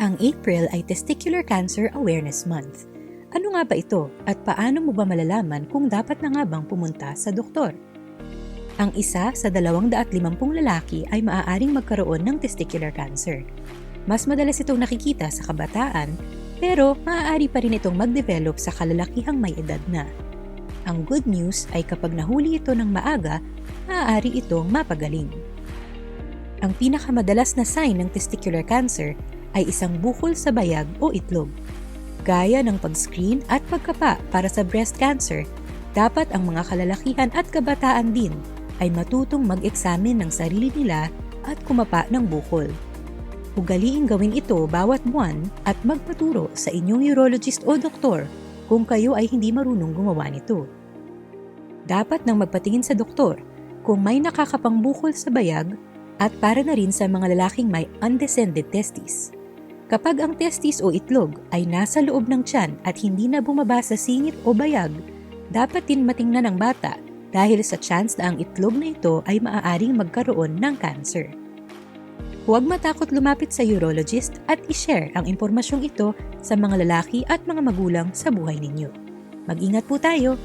Ang April ay Testicular Cancer Awareness Month. Ano nga ba ito at paano mo ba malalaman kung dapat na nga bang pumunta sa doktor? Ang isa sa 250 lalaki ay maaaring magkaroon ng testicular cancer. Mas madalas itong nakikita sa kabataan, pero maaari pa rin itong mag-develop sa kalalakihang may edad na. Ang good news ay kapag nahuli ito ng maaga, maaari itong mapagaling. Ang pinakamadalas na sign ng testicular cancer ay isang bukol sa bayag o itlog. Gaya ng pag-screen at pagkapa para sa breast cancer, dapat ang mga kalalakihan at kabataan din ay matutong mag-eksamin ng sarili nila at kumapa ng bukol. Ugaliing gawin ito bawat buwan at magpaturo sa inyong urologist o doktor kung kayo ay hindi marunong gumawa nito. Dapat nang magpatingin sa doktor kung may nakakapang bukol sa bayag at para na rin sa mga lalaking may undescended testes. Kapag ang testis o itlog ay nasa loob ng tiyan at hindi na bumaba sa singit o bayag, dapat din matingnan ng bata dahil sa chance na ang itlog na ito ay maaaring magkaroon ng cancer. Huwag matakot lumapit sa urologist at i-share ang impormasyong ito sa mga lalaki at mga magulang sa buhay ninyo. Mag-ingat po tayo!